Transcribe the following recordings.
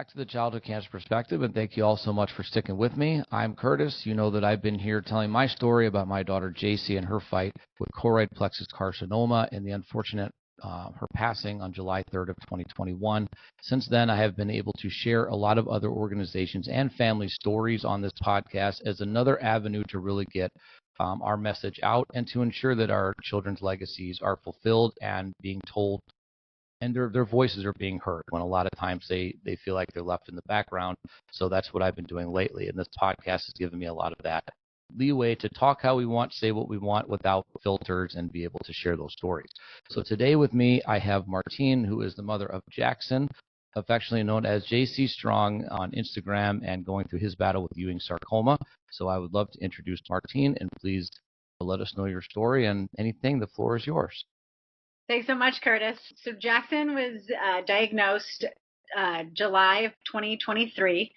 back to the Childhood Cancer Perspective, and thank you all so much for sticking with me. I'm Curtis. You know that I've been here telling my story about my daughter JC and her fight with choroid plexus carcinoma and the unfortunate her passing on July 3rd of 2021. Since then, I have been able to share a lot of other organizations and family stories on this podcast as another avenue to really get our message out and to ensure that our children's legacies are fulfilled and being told, and their voices are being heard when a lot of times they feel like they're left in the background. So that's what I've been doing lately, and this podcast has given me a lot of that leeway to talk how we want, say what we want without filters, and be able to share those stories. So today with me, I have Martine, who is the mother of Jackson, affectionately known as JC Strong on Instagram, and going through his battle with Ewing Sarcoma. So I would love to introduce Martine, and please let us know your story and anything. The floor is yours. Thanks so much, Curtis. So Jackson was diagnosed July of 2023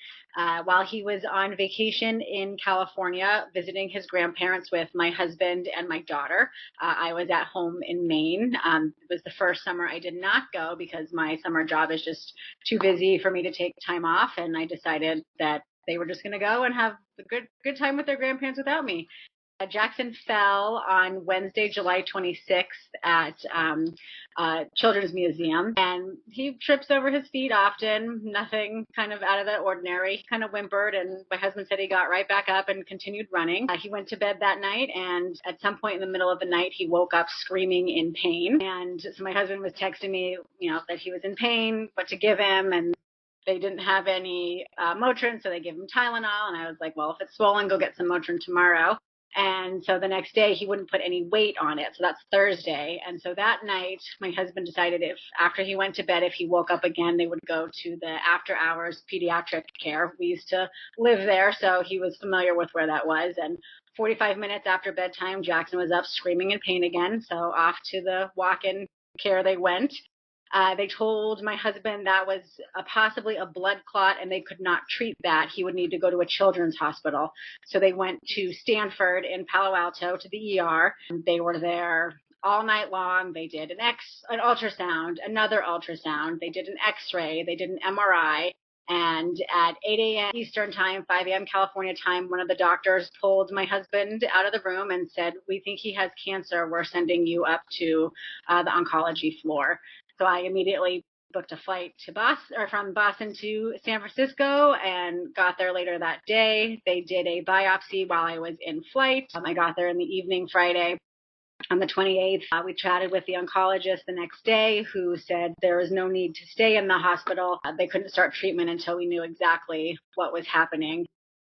while he was on vacation in California visiting his grandparents with my husband and my daughter. I was at home in Maine. It was the first summer I did not go because my summer job is just too busy for me to take time off, and I decided that they were just going to go and have a good time with their grandparents without me. Jackson fell on Wednesday, July 26th at Children's Museum, and he trips over his feet often, nothing kind of out of the ordinary. He kind of whimpered, and my husband said he got right back up and continued running. He went to bed that night, and at some point in the middle of the night, he woke up screaming in pain. And so my husband was texting me, that he was in pain, what to give him, and they didn't have any Motrin, so they gave him Tylenol, and I was like, well, if it's swollen, go get some Motrin tomorrow. And so the next day he wouldn't put any weight on it. So that's Thursday. And so that night, my husband decided if after he went to bed, if he woke up again, they would go to the after hours pediatric care. We used to live there, so he was familiar with where that was. And 45 minutes after bedtime, Jackson was up screaming in pain again. So off to the walk-in care they went. They told my husband that was possibly a blood clot and they could not treat that. He would need to go to a children's hospital. So they went to Stanford in Palo Alto to the ER. They were there all night long. They did an ultrasound, another ultrasound. They did an X-ray. They did an MRI. And at 8 a.m. Eastern time, 5 a.m. California time, one of the doctors pulled my husband out of the room and said, "We think he has cancer. We're sending you up to the oncology floor." So I immediately booked a flight to from Boston to San Francisco and got there later that day. They did a biopsy while I was in flight. I got there in the evening Friday. On the 28th, we chatted with the oncologist the next day, who said there was no need to stay in the hospital. They couldn't start treatment until we knew exactly what was happening.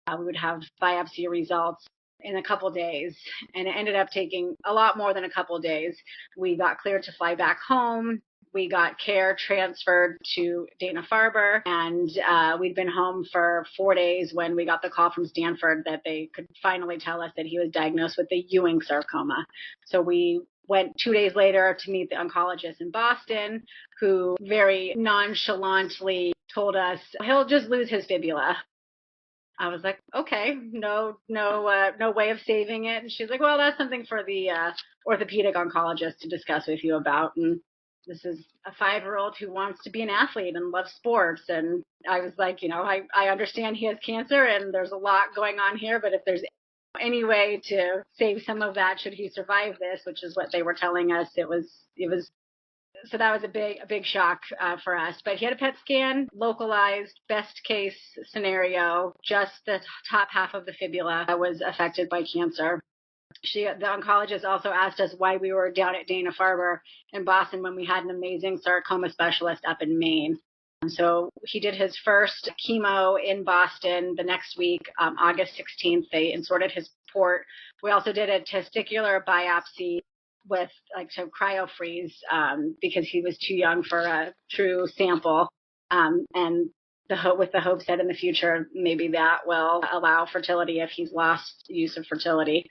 We would have biopsy results in a couple days, and it ended up taking a lot more than a couple days. We got cleared to fly back home. We got care transferred to Dana-Farber, and we'd been home for 4 days when we got the call from Stanford that they could finally tell us that he was diagnosed with the Ewing Sarcoma. So we went 2 days later to meet the oncologist in Boston, who very nonchalantly told us he'll just lose his fibula. I was like, okay, no way of saving it. And she's like, well, that's something for the orthopedic oncologist to discuss with you about. And this is a 5-year-old who wants to be an athlete and loves sports. And I was like, I understand he has cancer and there's a lot going on here, but if there's any way to save some of that, should he survive this, which is what they were telling us, it was. So that was a big shock for us. But he had a PET scan, localized, best case scenario, just the top half of the fibula was affected by cancer. The oncologist also asked us why we were down at Dana-Farber in Boston when we had an amazing sarcoma specialist up in Maine. And so he did his first chemo in Boston the next week, August 16th. They inserted his port. We also did a testicular biopsy with to cryo-freeze because he was too young for a true sample. And with the hopes that in the future, maybe that will allow fertility if he's lost use of fertility.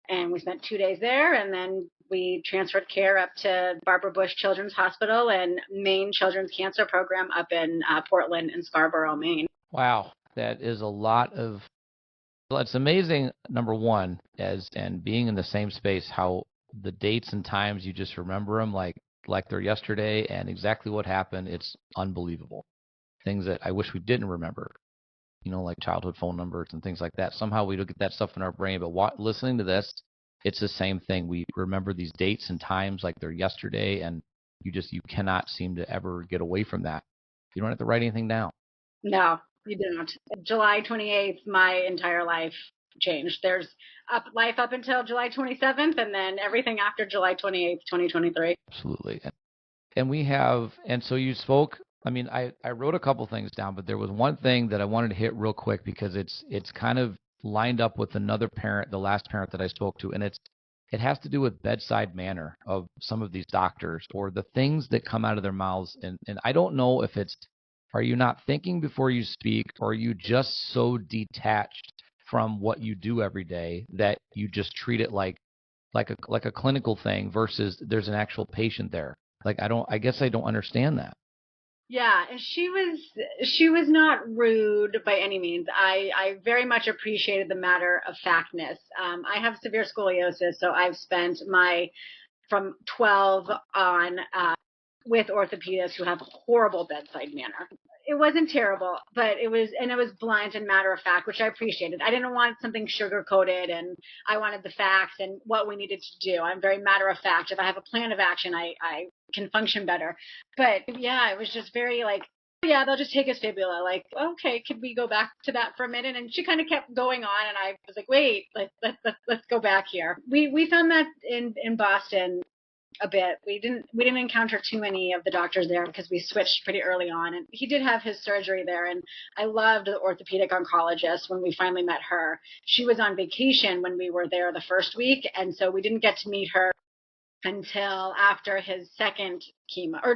And we spent 2 days there, and then we transferred care up to Barbara Bush Children's Hospital and Maine Children's Cancer Program up in Portland and Scarborough, Maine. Wow, that is a lot of. Well, it's amazing, number one, and being in the same space, how the dates and times you just remember them like they're yesterday and exactly what happened. It's unbelievable. things that I wish we didn't remember, like childhood phone numbers and things like that. Somehow we don't get that stuff in our brain. But listening to this, it's the same thing. We remember these dates and times like they're yesterday, and you cannot seem to ever get away from that. You don't have to write anything down. No, you don't. July 28th, my entire life changed. There's life up until July 27th, and then everything after July 28th, 2023. Absolutely. And so you spoke. I mean, I wrote a couple things down, but there was one thing that I wanted to hit real quick because it's kind of lined up with another parent, the last parent that I spoke to, and it has to do with bedside manner of some of these doctors or the things that come out of their mouths. And I don't know if are you not thinking before you speak, or are you just so detached from what you do every day that you just treat it like a clinical thing versus there's an actual patient there. I guess I don't understand that. Yeah, and she was not rude by any means. I very much appreciated the matter of factness. I have severe scoliosis, so I've spent from 12 on with orthopedists who have horrible bedside manner. It wasn't terrible, but it was blunt and matter of fact, which I appreciated. I didn't want something sugar coated, and I wanted the facts and what we needed to do. I'm very matter of fact. If I have a plan of action, I can function better. But yeah, it was just very like, yeah, they'll just take his fibula. Like, okay, could we go back to that for a minute? And she kind of kept going on, and I was like, wait, let's go back here. We found that in Boston a bit. We didn't encounter too many of the doctors there because we switched pretty early on, and he did have his surgery there. And I loved the orthopedic oncologist when we finally met her. She was on vacation when we were there the first week, and so we didn't get to meet her until after his second chemo, or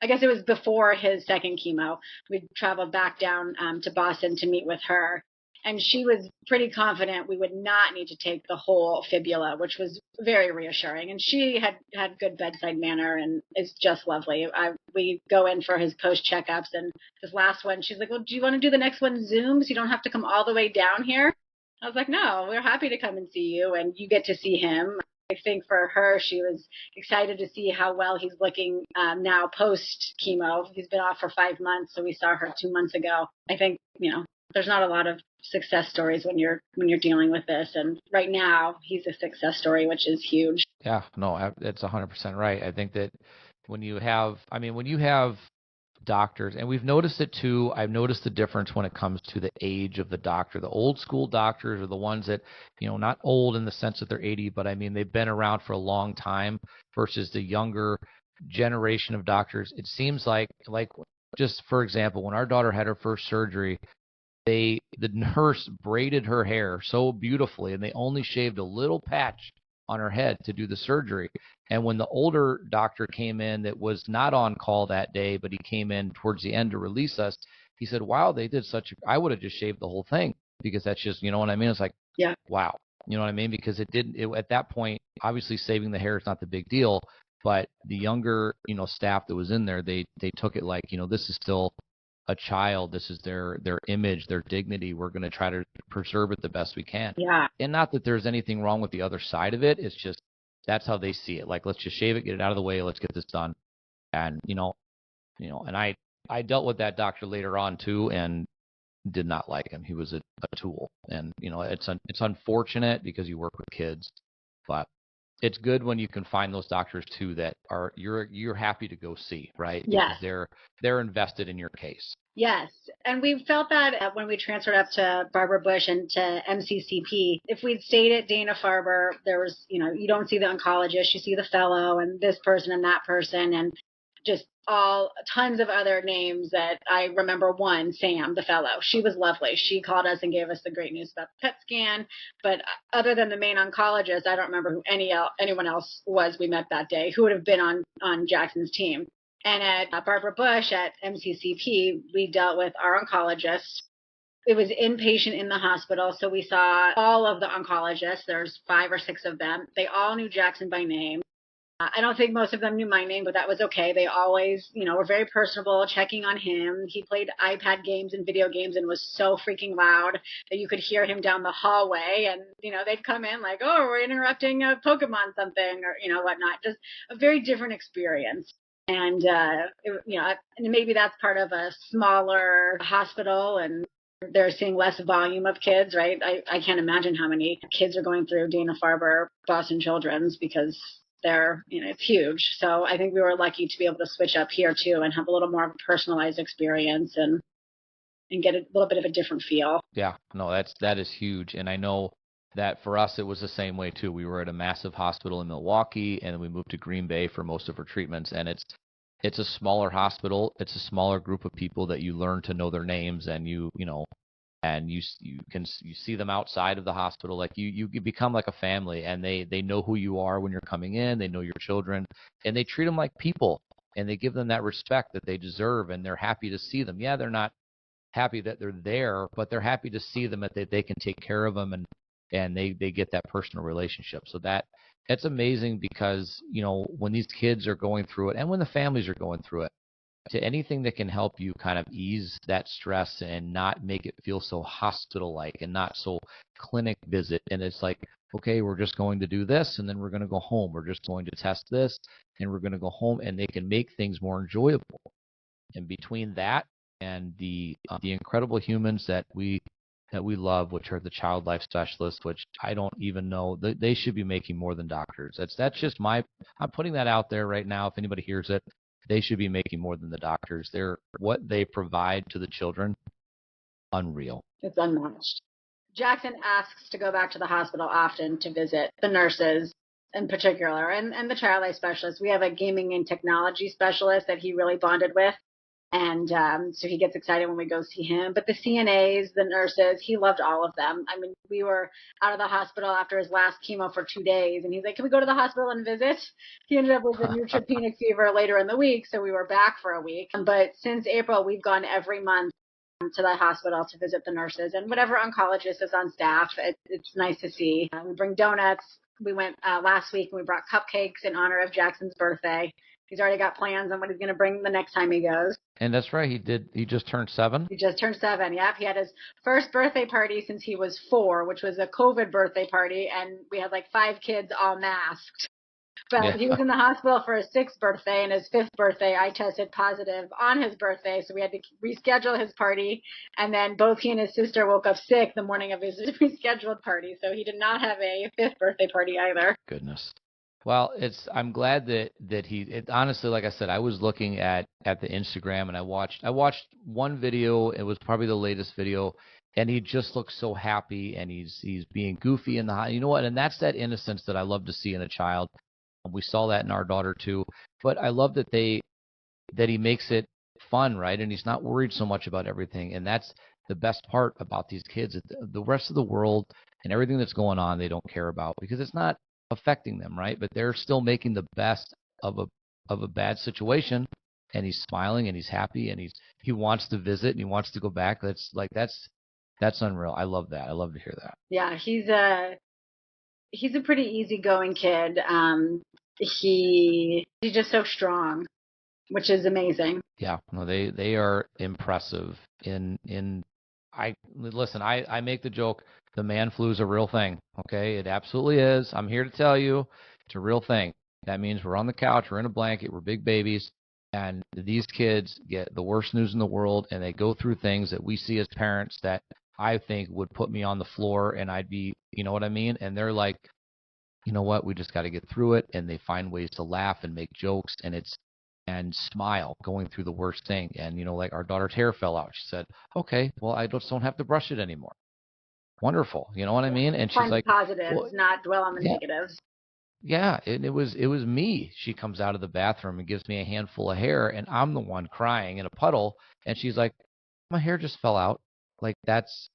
I guess it was before his second chemo. We traveled back down to Boston to meet with her. And she was pretty confident we would not need to take the whole fibula, which was very reassuring. And she had good bedside manner and is just lovely. We go in for his post checkups, and this last one, she's like, well, do you want to do the next one Zoom so you don't have to come all the way down here? I was like, no, we're happy to come and see you, and you get to see him. I think for her, she was excited to see how well he's looking now post chemo. He's been off for 5 months, so we saw her 2 months ago. I think, there's not a lot of success stories when you're dealing with this, and right now he's a success story, which is huge. Yeah, no, that's 100% right. I think that when you have doctors, and we've noticed it too. I've noticed the difference when it comes to the age of the doctor. The old school doctors are the ones that, not old in the sense that they're 80, but I mean they've been around for a long time versus the younger generation of doctors. It seems like just for example, when our daughter had her first surgery, the nurse braided her hair so beautifully, and they only shaved a little patch on her head to do the surgery. And when the older doctor came in that was not on call that day, but he came in towards the end to release us, he said, wow, they did I would have just shaved the whole thing, because that's just, you know what I mean? It's like, yeah, wow. You know what I mean? Because at that point, obviously saving the hair is not the big deal, but the younger, staff that was in there, they took it like, this is still a child. This is their image, their dignity. We're going to try to preserve it the best we can. Yeah. And not that there's anything wrong with the other side of it. It's just that's how they see it. Like, let's just shave it, get it out of the way, let's get this done. And and I dealt with that doctor later on too, and did not like him. He was a tool, and it's unfortunate because you work with kids, but it's good when you can find those doctors too that are you're happy to go see, right? Yes. Because they're invested in your case. Yes. And we felt that when we transferred up to Barbara Bush and to MCCP. If we'd stayed at Dana-Farber, there was, you don't see the oncologist, you see the fellow and this person and that person, and just tons of other names that I remember. One, Sam, the fellow. She was lovely. She called us and gave us the great news about the PET scan. But other than the main oncologist, I don't remember who anyone else was we met that day who would have been on Jackson's team. And at Barbara Bush at MCCP, we dealt with our oncologist. It was inpatient in the hospital, so we saw all of the oncologists. There's 5 or 6 of them. They all knew Jackson by name. I don't think most of them knew my name, but that was okay. They always, were very personable, checking on him. He played iPad games and video games and was so freaking loud that you could hear him down the hallway. And, they'd come in like, oh, we're interrupting a Pokemon something or, whatnot. Just a very different experience. And, and maybe that's part of a smaller hospital and they're seeing less volume of kids, right? I can't imagine how many kids are going through Dana-Farber, Boston Children's because it's huge. So I think we were lucky to be able to switch up here too and have a little more of a personalized experience and get a little bit of a different feel. Yeah, no, that is huge. And I know that for us, it was the same way too. We were at a massive hospital in Milwaukee, and we moved to Green Bay for most of our treatments. And it's a smaller hospital. It's a smaller group of people that you learn to know their names, and you see them outside of the hospital. Like you become like a family, and they know who you are when you're coming in. They know your children, and they treat them like people, and they give them that respect that they deserve, and they're happy to see them. Yeah, they're not happy that they're there, but they're happy to see them, that they can take care of them, and they get that personal relationship. So that's amazing because when these kids are going through it and when the families are going through it, to anything that can help you kind of ease that stress and not make it feel so hospital like and not so clinic visit, and it's like, okay, we're just going to do this and then we're going to go home, we're just going to test this and we're going to go home, and they can make things more enjoyable. And between that and the incredible humans that we love, which are the child life specialists, which I don't even know, they should be making more than doctors. That's just I'm putting that out there right now. If anybody hears it, they should be making more than the doctors. What they provide to the children, unreal. It's unmatched. Jackson asks to go back to the hospital often to visit the nurses in particular and the child life specialists. We have a gaming and technology specialist that he really bonded with. And so he gets excited when we go see him. But the CNAs, the nurses, he loved all of them. I mean, we were out of the hospital after his last chemo for 2 days. And he's like, can we go to the hospital and visit? He ended up with a neutropenic fever later in the week. So we were back for a week. But since April, we've gone every month to the hospital to visit the nurses and whatever oncologist is on staff. It's nice to see. We bring donuts. We went last week and we brought cupcakes in honor of Jackson's birthday. He's already got plans on what he's going to bring the next time he goes. And that's right. He just turned 7. He just turned 7. Yep. He had his first birthday party since he was 4, which was a COVID birthday party. And we had like 5 kids all masked. But yeah. He was in the hospital for his 6th birthday, and his 5th birthday, I tested positive on his birthday. So we had to reschedule his party. And then both he and his sister woke up sick the morning of his rescheduled party. So he did not have a 5th birthday party either. Goodness. Well, I'm glad that honestly, like I said, I was looking at the Instagram, and I watched one video. It was probably the latest video, and he just looks so happy, and he's being goofy in the, you know what? And that's that innocence that I love to see in a child. We saw that in our daughter too. But I love that he makes it fun, right? And he's not worried so much about everything. And that's the best part about these kids. The rest of the world and everything that's going on, they don't care about because it's not affecting them, right? But they're still making the best of a bad situation, and he's smiling and he's happy and he wants to visit and he wants to go back. That's unreal. I love that. I love to hear that. Yeah, he's a pretty easygoing kid. He's just so strong, which is amazing. Yeah, no, they are impressive. I make the joke, the man flu is a real thing. Okay, it absolutely is. I'm here to tell you, it's a real thing. That means we're on the couch, we're in a blanket, we're big babies, and these kids get the worst news in the world, and they go through things that we see as parents that I think would put me on the floor, and I'd be, you know what I mean? And they're like, you know what? We just got to get through it, and they find ways to laugh and make jokes, and smile going through the worst thing. And like our daughter's hair fell out. She said, "Okay, well, I just don't have to brush it anymore." Wonderful, you know what I mean? And she's like, positives, well, not dwell on the negatives. Yeah, and it was me. She comes out of the bathroom and gives me a handful of hair, and I'm the one crying in a puddle. And she's like, "My hair just fell out." Like that's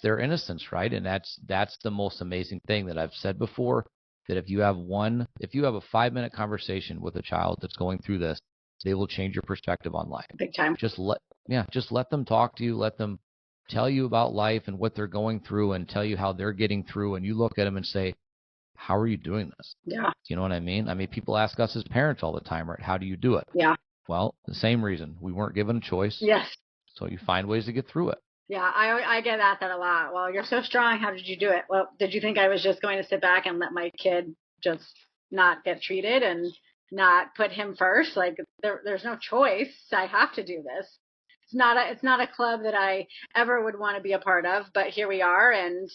their innocence, right? And that's the most amazing thing that I've said before. That if you have a 5-minute conversation with a child that's going through this, they will change your perspective on life. Big time. Just let them talk to you. Let them tell you about life and what they're going through, and tell you how they're getting through. And you look at them and say, "How are you doing this?" Yeah. You know what I mean? I mean, people ask us as parents all the time, right? How do you do it? Yeah. Well, the same reason. We weren't given a choice. Yes. So you find ways to get through it. Yeah, I get that a lot. Well, you're so strong. How did you do it? Well, did you think I was just going to sit back and let my kid just not get treated? And not put him first. Like there's no choice. I have to do this. It's not a club that I ever would want to be a part of, but here we are, and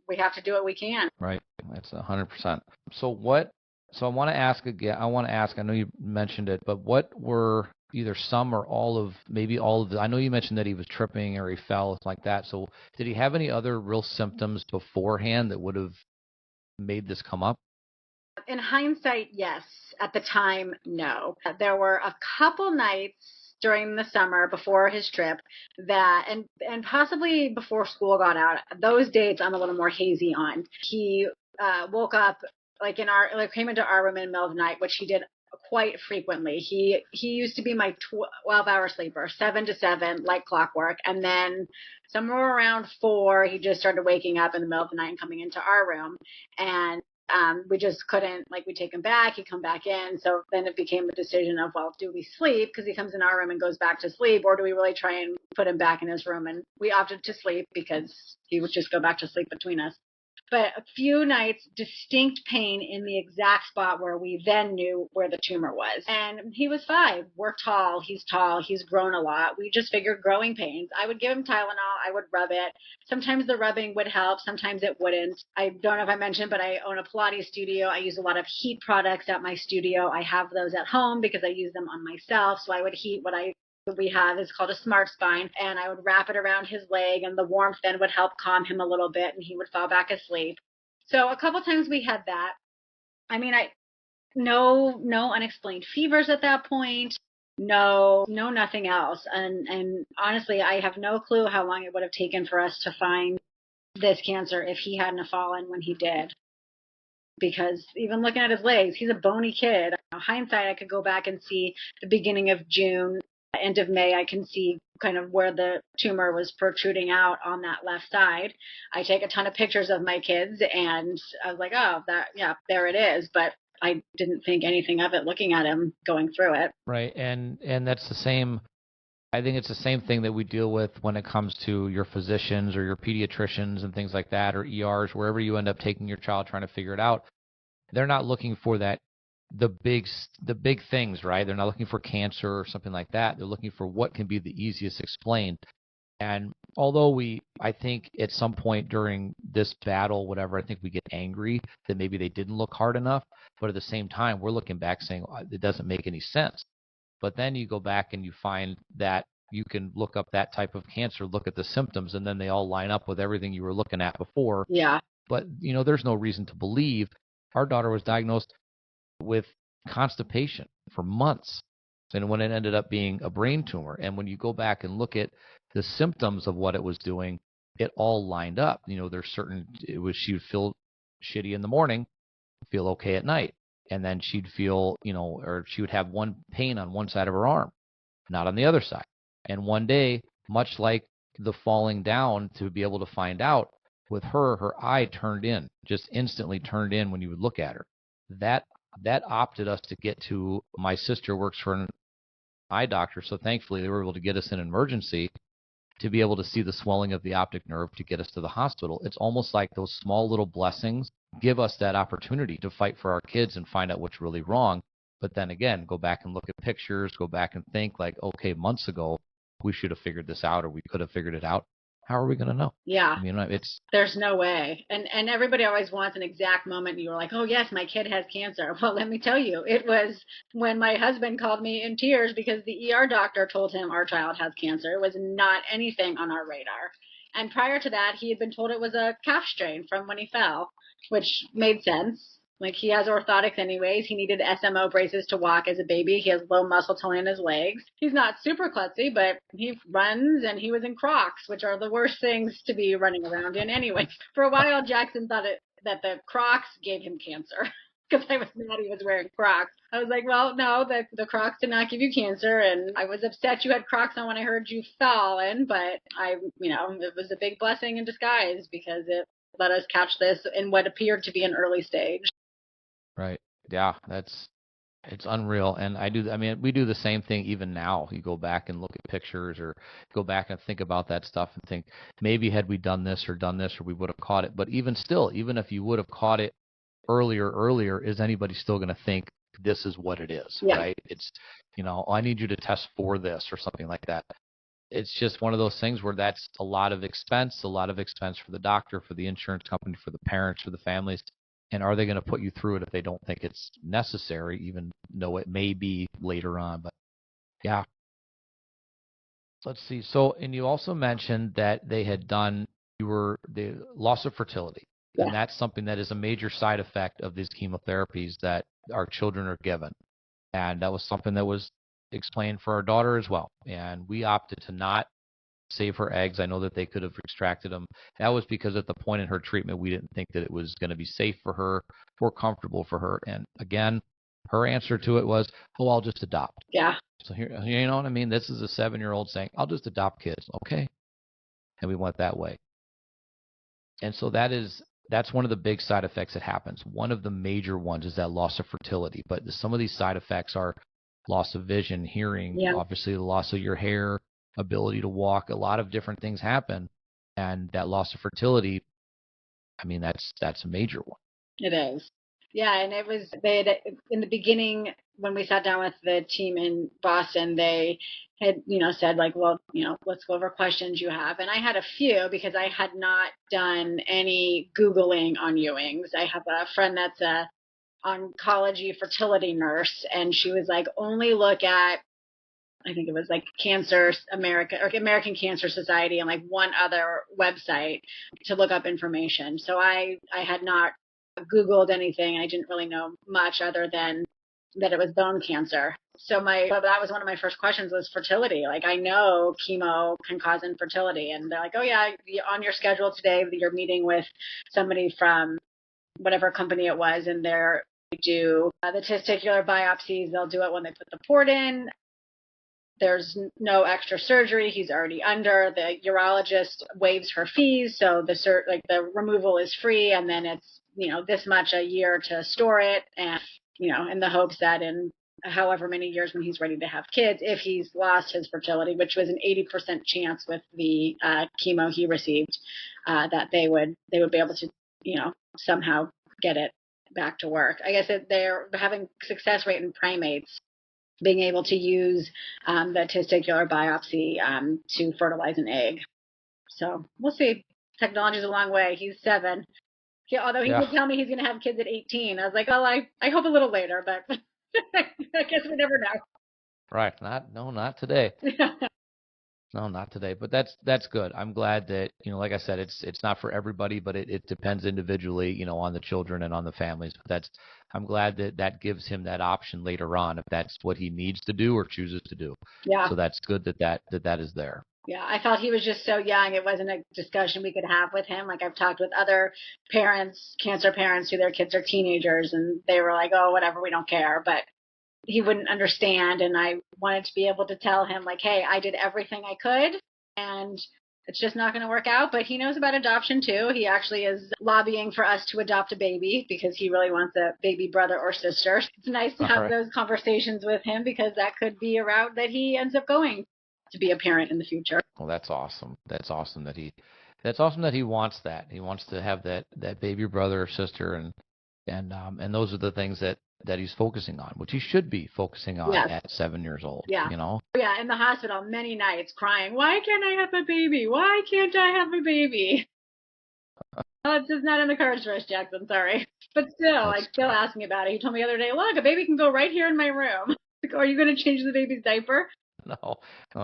we have to do what we can. Right. That's 100%. So what? So I want to ask again. I want to ask. I know you mentioned it, but what were either some or all of, maybe all of the? I know you mentioned that he was tripping or he fell like that. So did he have any other real symptoms beforehand that would have made this come up? In hindsight, yes. At the time, no. There were a couple nights during the summer before his trip that, and possibly before school got out, those dates I'm a little more hazy on. He woke up came into our room in the middle of the night, which he did quite frequently. He used to be my 12-hour sleeper, 7 to 7, like clockwork, and then somewhere around 4, he just started waking up in the middle of the night and coming into our room, and we just couldn't, like, we take him back, he'd come back in. So then it became a decision of, well, do we sleep because he comes in our room and goes back to sleep, or do we really try and put him back in his room? And we opted to sleep because he would just go back to sleep between us. But a few nights, distinct pain in the exact spot where we then knew where the tumor was. And he was 5. We're tall. He's grown a lot. We just figured growing pains. I would give him Tylenol. I would rub it. Sometimes the rubbing would help. Sometimes it wouldn't. I don't know if I mentioned, but I own a Pilates studio. I use a lot of heat products at my studio. I have those at home because I use them on myself. So I would heat what we have is called a smart spine, and I would wrap it around his leg, and the warmth then would help calm him a little bit, and he would fall back asleep. So a couple times we had that. I mean, no unexplained fevers at that point. No, nothing else. And honestly, I have no clue how long it would have taken for us to find this cancer if he hadn't have fallen when he did. Because even looking at his legs, he's a bony kid. Hindsight, I could go back and see the beginning of June, end of May, I can see kind of where the tumor was protruding out on that left side. I take a ton of pictures of my kids, and I was like, oh, there it is. But I didn't think anything of it looking at him going through it. Right. And that's the same. I think it's the same thing that we deal with when it comes to your physicians or your pediatricians and things like that, or ERs, wherever you end up taking your child trying to figure it out. They're not looking for the big things, right? They're not looking for cancer or something like that. They're looking for what can be the easiest explained. And although I think at some point during this battle, whatever, I think we get angry that maybe they didn't look hard enough. But at the same time, we're looking back saying it doesn't make any sense. But then you go back and you find that you can look up that type of cancer, look at the symptoms, and then they all line up with everything you were looking at before. Yeah. But, there's no reason to believe. Our daughter was diagnosed with constipation for months, and when it ended up being a brain tumor. And when you go back and look at the symptoms of what it was doing, it all lined up. There's she would feel shitty in the morning, feel okay at night. And then she'd feel, or she would have one pain on one side of her arm, not on the other side. And one day, much like the falling down, to be able to find out, with her eye turned in, just instantly turned in when you would look at her. That opted us to get to, my sister works for an eye doctor, so thankfully they were able to get us in an emergency to be able to see the swelling of the optic nerve to get us to the hospital. It's almost like those small little blessings give us that opportunity to fight for our kids and find out what's really wrong. But then again, go back and look at pictures, go back and think like, okay, months ago, we should have figured this out, or we could have figured it out. How are we going to know? Yeah. I mean, there's no way. And everybody always wants an exact moment. You were like, oh, yes, my kid has cancer. Well, let me tell you, it was when my husband called me in tears because the ER doctor told him our child has cancer. It was not anything on our radar. And prior to that, he had been told it was a calf strain from when he fell, which made sense. Like, he has orthotics anyways. He needed SMO braces to walk as a baby. He has low muscle tone in his legs. He's not super klutzy, but he runs, and he was in Crocs, which are the worst things to be running around in anyway. For a while, Jackson thought that the Crocs gave him cancer because I was mad he was wearing Crocs. I was like, well, no, the Crocs did not give you cancer, and I was upset you had Crocs on when I heard you fallen, but it was a big blessing in disguise because it let us catch this in what appeared to be an early stage. Right. Yeah, it's unreal. And we do the same thing even now. You go back and look at pictures or go back and think about that stuff and think, maybe had we done this, or we would have caught it. But even still, even if you would have caught it earlier, is anybody still going to think this is what it is, Yeah. right? It's, I need you to test for this or something like that. It's just one of those things where that's a lot of expense for the doctor, for the insurance company, for the parents, for the families. And are they going to put you through it if they don't think it's necessary, even though it may be later on? But yeah. Let's see. So, and you also mentioned that they had done, the loss of fertility. Yeah. And that's something that is a major side effect of these chemotherapies that our children are given. And that was something that was explained for our daughter as well. And we opted to not save her eggs. I know that they could have extracted them. That was because at the point in her treatment, we didn't think that it was going to be safe for her or comfortable for her. And again, her answer to it was, oh, I'll just adopt. Yeah. So here, you know what I mean? This is a 7-year-old saying, I'll just adopt kids. Okay. And we went that way. And so that's one of the big side effects that happens. One of the major ones is that loss of fertility. But some of these side effects are loss of vision, hearing, obviously the loss of your hair, ability to walk. A lot of different things happen. And that loss of fertility, I mean, that's a major one. It is. Yeah, and it was, in the beginning, when we sat down with the team in Boston, they had, said like, well, let's go over questions you have. And I had a few because I had not done any Googling on Ewing's. I have a friend that's a oncology fertility nurse, and she was like, only look at, I think it was like Cancer America or American Cancer Society and like one other website to look up information. So I had not Googled anything. I didn't really know much other than that it was bone cancer. So that was one of my first questions was fertility. Like, I know chemo can cause infertility. And they're like, oh yeah, on your schedule today, you're meeting with somebody from whatever company it was, and they do the testicular biopsies. They'll do it when they put the port in. There's no extra surgery. He's already under. The urologist waives her fees, so the removal is free, and then it's this much a year to store it, and in the hopes that in however many years when he's ready to have kids, if he's lost his fertility, which was an 80% chance with the chemo he received, that they would be able to somehow get it back to work. I guess they're having success rate in primates being able to use the testicular biopsy to fertilize an egg. So we'll see. Technology's a long way. He's 7. Although he did tell me he's going to have kids at 18. I was like, oh, I hope a little later, but I guess we never know. Right. Not today. No, not today. But that's good. I'm glad that, like I said, it's not for everybody, but it depends individually, on the children and on the families. But I'm glad that gives him that option later on if that's what he needs to do or chooses to do. Yeah. So that's good that is there. Yeah, I thought he was just so young. It wasn't a discussion we could have with him. Like, I've talked with other parents, cancer parents, who their kids are teenagers, and they were like, oh, whatever, we don't care. But he wouldn't understand, and I wanted to be able to tell him, like, hey, I did everything I could, and it's just not going to work out. But he knows about adoption, too. He actually is lobbying for us to adopt a baby because he really wants a baby brother or sister. It's nice to have those conversations with him because that could be a route that he ends up going to be a parent in the future. Well, that's awesome. That's awesome that he wants that. He wants to have that baby brother or sister, and those are the things that he's focusing on, which he should be focusing on at 7 years old. Yeah. Yeah, in the hospital many nights crying, why can't I have a baby? Why can't I have a baby? Well, it's just not in the cards for us, Jackson. Sorry. But still, still asking about it. He told me the other day, look, a baby can go right here in my room. Are you going to change the baby's diaper? No,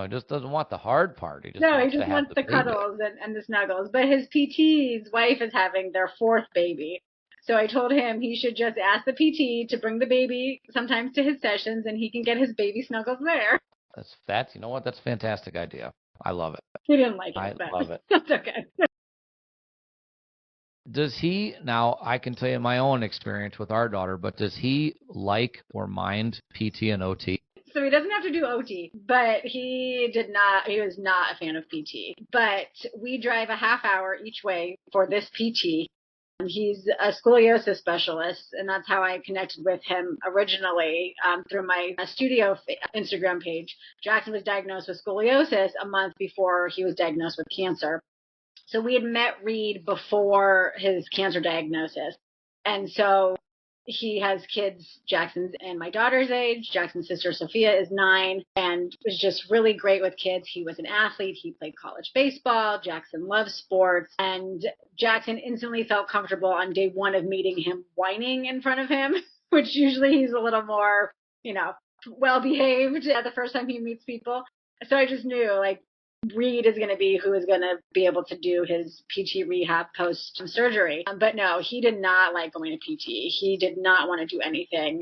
he just doesn't want the hard part. He just wants the cuddles and the snuggles. But his PT's wife is having their 4th baby. So I told him he should just ask the PT to bring the baby sometimes to his sessions, and he can get his baby snuggles there. You know what? That's a fantastic idea. I love it. He didn't like it. I love it. That's okay. Does he, now I can tell you my own experience with our daughter, but does he like or mind PT and OT? So he doesn't have to do OT, but he was not a fan of PT. But we drive a half hour each way for this PT. He's a scoliosis specialist, and that's how I connected with him originally through my studio Instagram page. Jackson was diagnosed with scoliosis a month before he was diagnosed with cancer. So we had met Reed before his cancer diagnosis. And so he has kids. Jackson's and my daughter's age. Jackson's sister Sophia is 9 and was just really great with kids. He was an athlete. He played college baseball. Jackson loves sports. And Jackson instantly felt comfortable on day 1 of meeting him whining in front of him, which usually he's a little more, well behaved the first time he meets people. So I just knew, like, Reed is going to be who is going to be able to do his PT rehab post surgery. But no, he did not like going to PT. He did not want to do anything.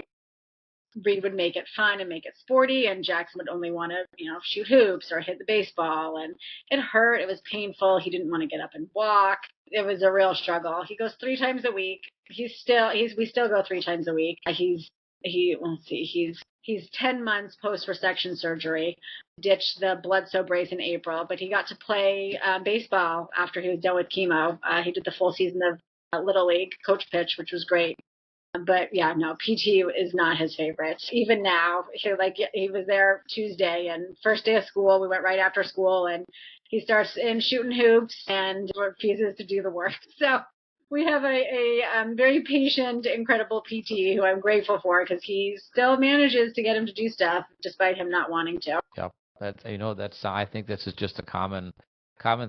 Reed would make it fun and make it sporty, and Jackson would only want to, shoot hoops or hit the baseball. And it hurt. It was painful. He didn't want to get up and walk. It was a real struggle. He goes 3 times a week. We still go 3 times a week. He's 10 months post-resection surgery, ditched the blood-so brace in April, but he got to play baseball after he was done with chemo. He did the full season of Little League coach pitch, which was great. But yeah, no, PT is not his favorite. Even now, he was there Tuesday, and first day of school, we went right after school, and he starts in shooting hoops and refuses to do the work. So we have a very patient, incredible PT who I'm grateful for, because he still manages to get him to do stuff despite him not wanting to. Yep. I think this is just a common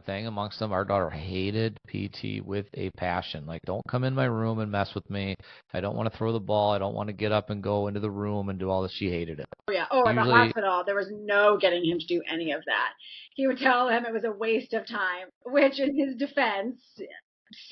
thing amongst them. Our daughter hated PT with a passion. Like, don't come in my room and mess with me. I don't want to throw the ball. I don't want to get up and go into the room and do all this. She hated it. Oh, yeah. At the hospital, there was no getting him to do any of that. He would tell him it was a waste of time, which in his defense,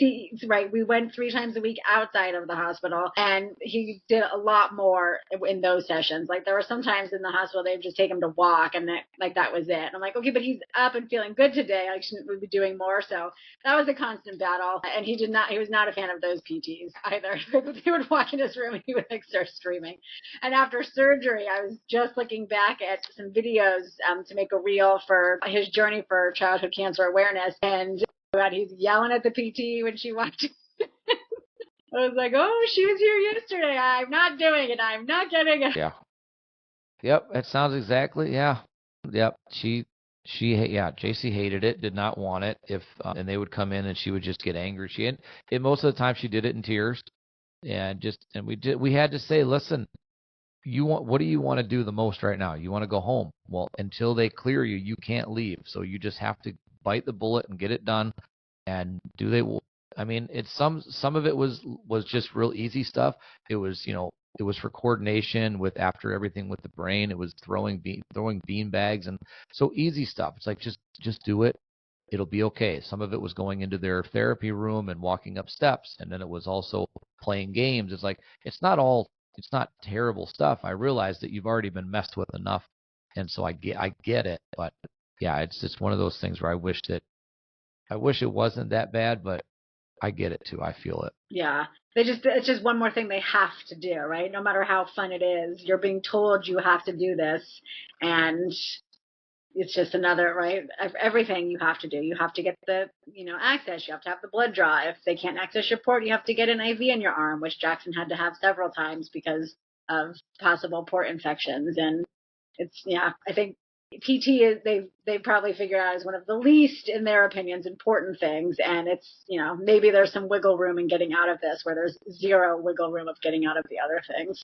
we went 3 times a week outside of the hospital, and he did a lot more in those sessions. Like, there were some times in the hospital they would just take him to walk, and that was it. And I'm like, okay, but he's up and feeling good today. Like, shouldn't we be doing more? So that was a constant battle. And he was not a fan of those PTs either. They would walk in his room and he would start screaming. And after surgery, I was just looking back at some videos to make a reel for his journey for childhood cancer awareness, and he's yelling at the PT when she walked in. I was like, oh, she was here yesterday. I'm not doing it. I'm not getting it. Yeah. Yep. It sounds exactly. Yeah. Yep. JC hated it, did not want it. And they would come in and she would just get angry. Most of the time she did it in tears, and we had to say, listen, what do you want to do the most right now? You want to go home. Well, until they clear you, you can't leave. So you just have to bite the bullet and get it done. And it's some of it was just real easy stuff. It was for coordination with, after everything with the brain, it was throwing bean bags, and so easy stuff. It's like, just do it. It'll be okay. Some of it was going into their therapy room and walking up steps, and then it was also playing games. It's like, it's not terrible stuff. I realize that you've already been messed with enough, and so I get it. But yeah, it's just one of those things where I wish it wasn't that bad, but I get it too. I feel it. Yeah. It's just one more thing they have to do, right? No matter how fun it is, you're being told you have to do this, and it's just another, right? Everything you have to do. You have to get the, access. You have to have the blood draw. If they can't access your port, you have to get an IV in your arm, which Jackson had to have several times because of possible port infections. And I think PT is, they probably figured out, is one of the least, in their opinions, important things. And it's, maybe there's some wiggle room in getting out of this, where there's zero wiggle room of getting out of the other things.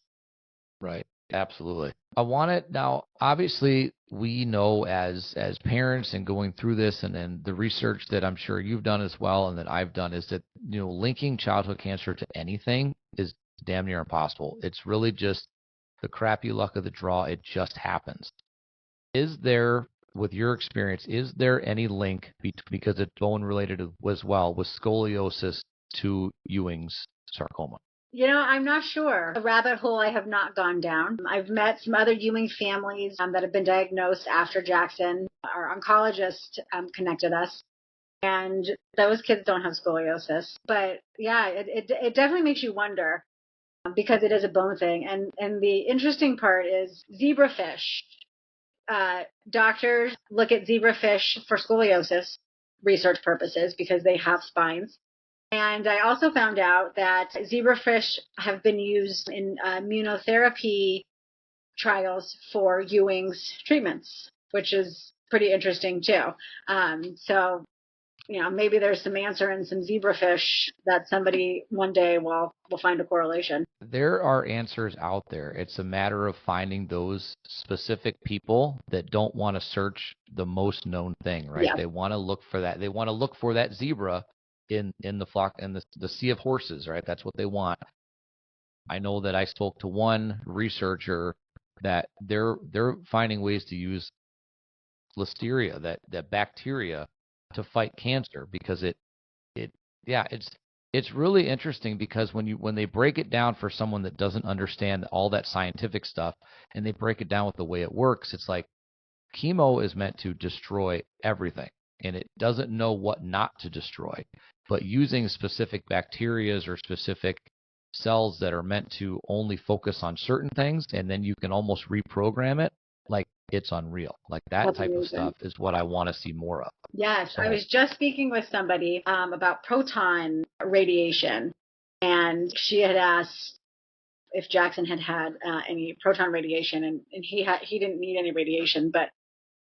Right. Absolutely. I want it now. Obviously, we know as parents and going through this, and then the research that I'm sure you've done as well, and that I've done, is that linking childhood cancer to anything is damn near impossible. It's really just the crappy luck of the draw. It just happens. Is there, with your experience, is there any link because it's bone related as well, with scoliosis to Ewing's sarcoma? I'm not sure. A rabbit hole I have not gone down. I've met some other Ewing families that have been diagnosed after Jackson. Our oncologist connected us, and those kids don't have scoliosis. But yeah, it definitely makes you wonder, because it is a bone thing. And the interesting part is zebrafish. Doctors look at zebrafish for scoliosis research purposes because they have spines. And I also found out that zebrafish have been used in immunotherapy trials for Ewing's treatments, which is pretty interesting too. So maybe there's some answer in some zebrafish that somebody one day will find a correlation. There are answers out there. It's a matter of finding those specific people that don't want to search the most known thing, right? Yeah. They want to look for that. They want to look for that zebra in the flock, in the sea of horses, right? That's what they want. I know that I spoke to one researcher that they're finding ways to use listeria, that bacteria, to fight cancer, because it's really interesting, because when they break it down for someone that doesn't understand all that scientific stuff, and they break it down with the way it works, it's like chemo is meant to destroy everything, and it doesn't know what not to destroy. But using specific bacterias or specific cells that are meant to only focus on certain things, and then you can almost reprogram it, like, it's unreal. Like, that That's type of amazing. stuff is what I want to see more of. Yes, So, I was just speaking with somebody about proton radiation, and she had asked if Jackson had any proton radiation, and he didn't need any radiation, but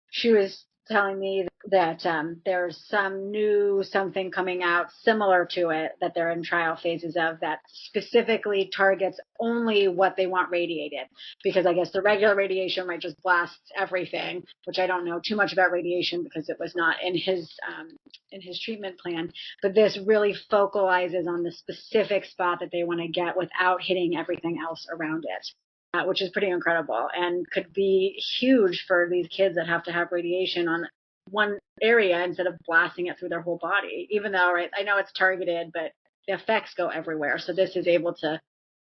she was telling me that there's some new something coming out similar to it that they're in trial phases of, that specifically targets only what they want radiated, because I guess the regular radiation might just blast everything, which I don't know too much about radiation because it was not in his treatment plan. But this really focalizes on the specific spot that they want to get without hitting everything else around it. Which is pretty incredible and could be huge for these kids that have to have radiation on one area instead of blasting it through their whole body. Even though, right, I know it's targeted, but the effects go everywhere. So this is able to,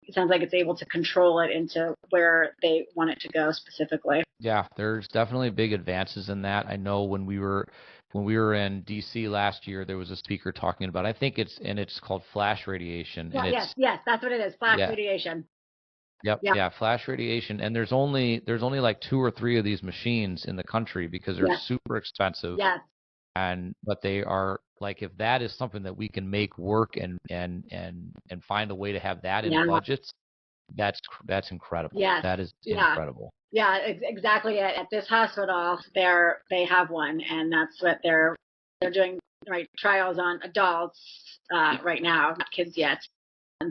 it sounds like it's able to control it into where they want it to go specifically. yeah, there's definitely big advances in that. I know when we were in DC last year, there was a speaker talking about, I think it's called flash radiation. Yeah, And it's, yes, that's what it is. Flash yeah, radiation. yep, Yeah, yeah, flash radiation. And there's only like 2 or 3 of these machines in the country, because they're yeah, super expensive. yes, But they are, like, if that is something that we can make work, and find a way to have that in yeah, budgets, that's incredible. yes, That is yeah. incredible. Yeah, exactly. At this hospital, they have one, and that's what they're doing, right, trials on adults right now, not kids yet.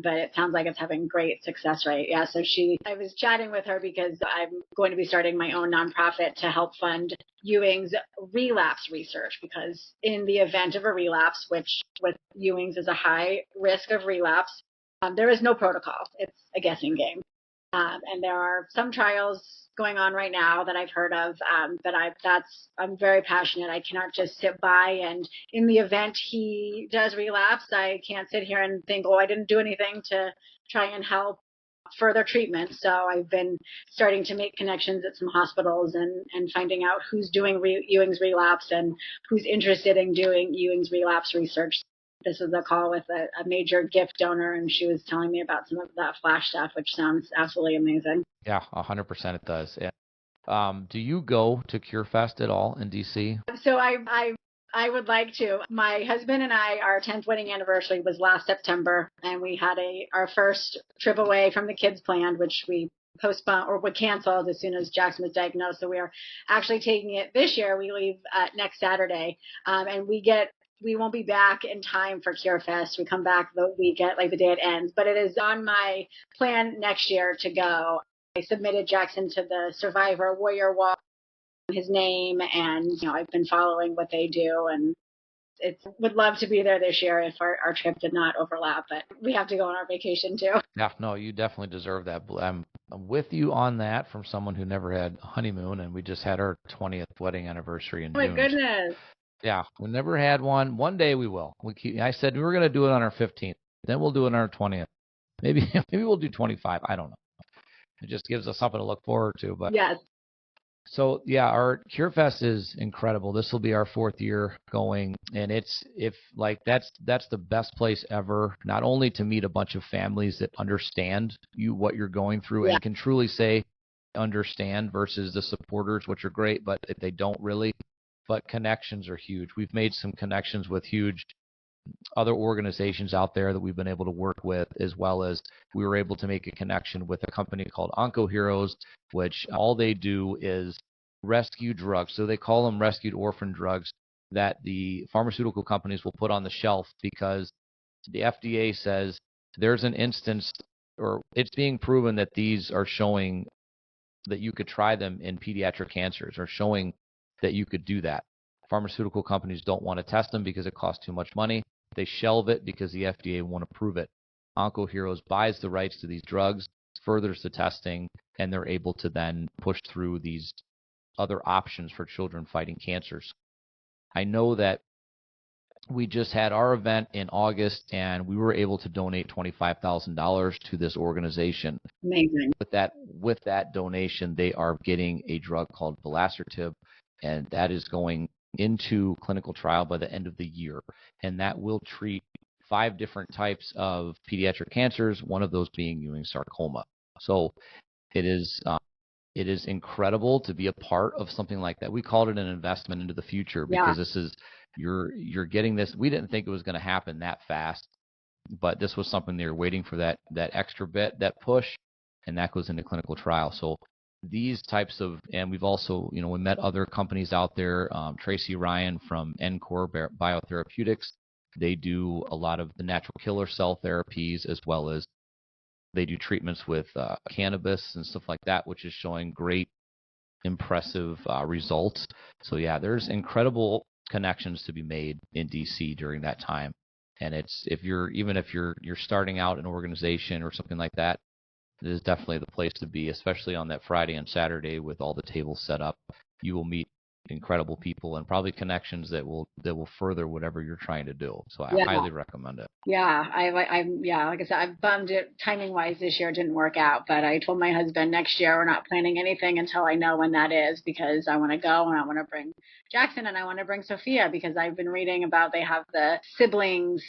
But it sounds like it's having great success rate. Yeah, so I was chatting with her because I'm going to be starting my own nonprofit to help fund Ewing's relapse research, because in the event of a relapse, which with Ewing's is a high risk of relapse, there is no protocol. It's a guessing game. And there are some trials going on right now that I've heard of, I'm very passionate. I cannot just sit by, and in the event he does relapse, I can't sit here and think, oh, I didn't do anything to try and help further treatment. So I've been starting to make connections at some hospitals and finding out who's doing Ewing's relapse and who's interested in doing Ewing's relapse research. This was a call with a major gift donor, and she was telling me about some of that flash stuff, which sounds absolutely amazing. Yeah, 100% it does. And, do you go to CureFest at all in DC? So I would like to. My husband and I, our 10th wedding anniversary was last September, and we had our first trip away from the kids planned, which we postponed or would cancel as soon as Jackson was diagnosed. So we are actually taking it this year. We leave next Saturday, and we won't be back in time for CureFest. We come back the weekend, like the day it ends. But it is on my plan next year to go. I submitted Jackson to the Survivor Warrior Walk, his name, and I've been following what they do, and would love to be there this year if our trip did not overlap, but we have to go on our vacation too. Yeah, no, you definitely deserve that. I'm with you on that, from someone who never had a honeymoon, and we just had our 20th wedding anniversary in Oh my June. goodness. Yeah, we never had one. One day we will. I said we were going to do it on our 15th. Then we'll do it on our 20th. Maybe we'll do 25. I don't know. It just gives us something to look forward to. But Yes. so yeah, our CureFest is incredible. This will be our 4th year going, and that's the best place ever. Not only to meet a bunch of families that understand what you're going through, Yeah. and can truly say understand, versus the supporters, which are great, but if they don't really. But connections are huge. We've made some connections with huge other organizations out there that we've been able to work with, as well as we were able to make a connection with a company called Onco Heroes, which all they do is rescue drugs. So they call them rescued orphan drugs that the pharmaceutical companies will put on the shelf because the FDA says there's an instance, or it's being proven that these are showing that you could try them in pediatric cancers, or showing that you could do that. Pharmaceutical companies don't want to test them because it costs too much money. They shelve it because the FDA won't approve it. OncoHeroes buys the rights to these drugs, furthers the testing, and they're able to then push through these other options for children fighting cancers. I know that we just had our event in August, and we were able to donate $25,000 to this organization. Amazing. With that donation, they are getting a drug called Vallier, and that is going into clinical trial by the end of the year. And that will treat 5 different types of pediatric cancers, one of those being Ewing sarcoma. So it is incredible to be a part of something like that. We called it an investment into the future because this is you're getting this. We didn't think it was going to happen that fast, but this was something they were waiting for, that extra bit, that push, and that goes into clinical trial. So these types of, and we've also, we met other companies out there. Tracy Ryan from Encore Biotherapeutics, they do a lot of the natural killer cell therapies, as well as they do treatments with cannabis and stuff like that, which is showing great, impressive results. So yeah, there's incredible connections to be made in DC during that time. And it's, if you're starting out an organization or something like that, it is definitely the place to be, especially on that Friday and Saturday with all the tables set up. You will meet incredible people and probably connections that will further whatever you're trying to do. So I highly recommend it. Yeah, like I said, I'm bummed it timing wise this year didn't work out, but I told my husband next year we're not planning anything until I know when that is, because I want to go and I want to bring Jackson and I want to bring Sophia, because I've been reading about they have the siblings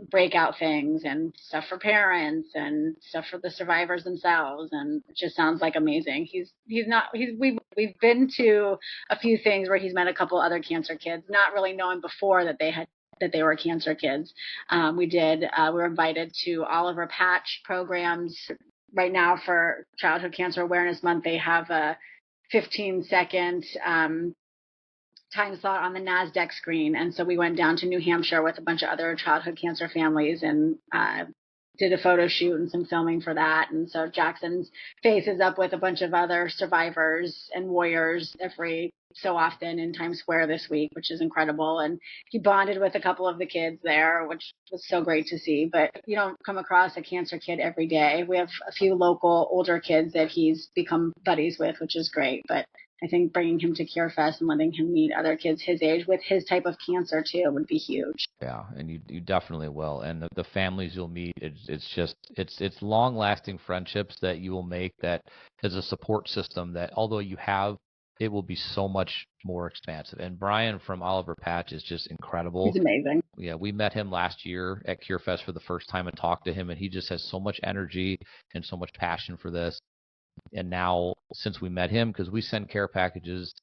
breakout things and stuff for parents and stuff for the survivors themselves, and it just sounds like amazing. We've been to a few things where he's met a couple other cancer kids, not really knowing before that they were cancer kids. We were invited to Oliver Patch programs. Right now for Childhood Cancer Awareness Month, they have a 15-second time slot on the NASDAQ screen. And so we went down to New Hampshire with a bunch of other childhood cancer families and did a photo shoot and some filming for that. And so Jackson's face is up with a bunch of other survivors and warriors every so often in Times Square this week, which is incredible. And he bonded with a couple of the kids there, which was so great to see. But you don't come across a cancer kid every day. We have a few local older kids that he's become buddies with, which is great. But I think bringing him to CureFest and letting him meet other kids his age with his type of cancer too would be huge. Yeah, and you definitely will. And the families you'll meet, it's long-lasting friendships that you will make, that as a support system that although you have, it will be so much more expansive. And Brian from Oliver Patch is just incredible. He's amazing. Yeah, we met him last year at CureFest for the first time and talked to him, and he just has so much energy and so much passion for this. And now, since we met him, because we send care packages,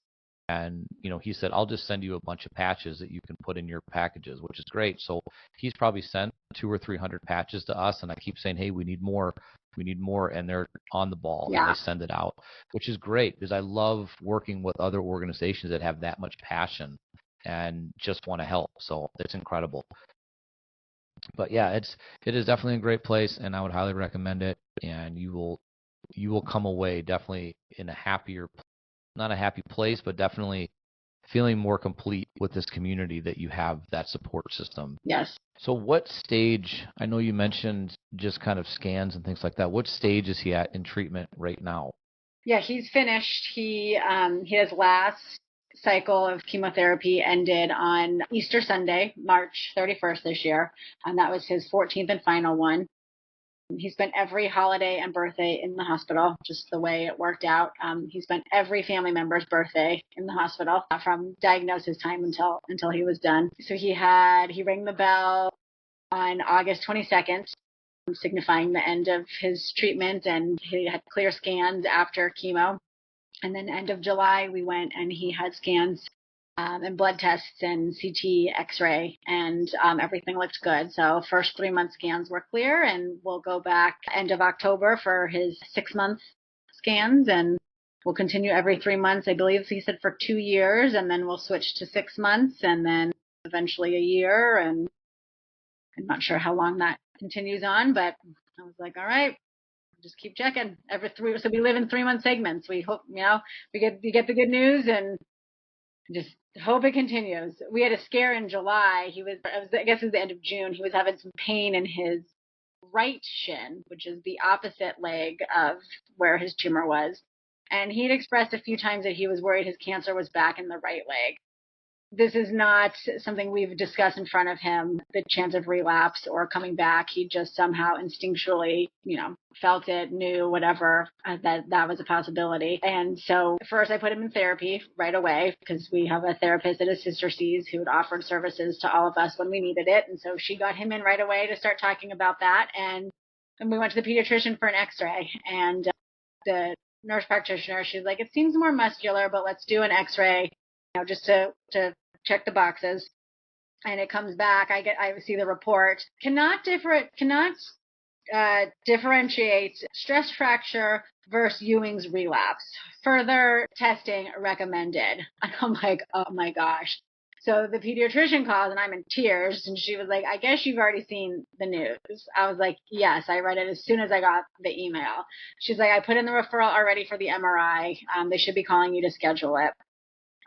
and he said, I'll just send you a bunch of patches that you can put in your packages, which is great. So he's probably sent 200 or 300 patches to us, and I keep saying, hey, we need more, and they're on the ball. And they send it out, which is great, because I love working with other organizations that have that much passion and just want to help. So it's incredible. But yeah, it is definitely a great place, and I would highly recommend it. And you will come away definitely in a happier, not a happy place, but definitely feeling more complete with this community, that you have that support system. Yes. So what stage, I know you mentioned just kind of scans and things like that. What stage is he at in treatment right now? Yeah, he's finished. His last cycle of chemotherapy ended on Easter Sunday, March 31st this year, and that was his 14th and final one. He spent every holiday and birthday in the hospital, just the way it worked out. He spent every family member's birthday in the hospital from diagnosis time until he was done. So he rang the bell on August 22nd, signifying the end of his treatment, and he had clear scans after chemo. And then end of July, we went and he had scans and blood tests and CT, X-ray, and everything looked good. So first 3-month scans were clear, and we'll go back end of October for his 6-month scans, and we'll continue every 3 months. I believe he said for 2 years, and then we'll switch to 6 months, and then eventually a year. And I'm not sure how long that continues on, but I was like, all right, just keep checking every 3. So we live in 3-month segments. We hope, we get the good news and just hope it continues. We had a scare in July. I guess it was the end of June. He was having some pain in his right shin, which is the opposite leg of where his tumor was. And he'd expressed a few times that he was worried his cancer was back in the right leg. This is not something we've discussed in front of him, the chance of relapse or coming back. He just somehow instinctually, felt it, knew whatever, that was a possibility. And so first I put him in therapy right away because we have a therapist that his sister sees who had offered services to all of us when we needed it. And so she got him in right away to start talking about that. And we went to the pediatrician for an x-ray. And the nurse practitioner, she's like, it seems more muscular, but let's do an x-ray, just to check the boxes. And it comes back. I see the report. Cannot differentiate stress fracture versus Ewing's relapse. Further testing recommended. And I'm like, oh my gosh. So the pediatrician calls and I'm in tears, and she was like, I guess you've already seen the news. I was like, yes, I read it as soon as I got the email. She's like, I put in the referral already for the MRI. They should be calling you to schedule it.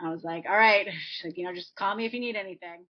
I was like, all right. She's like, just call me if you need anything.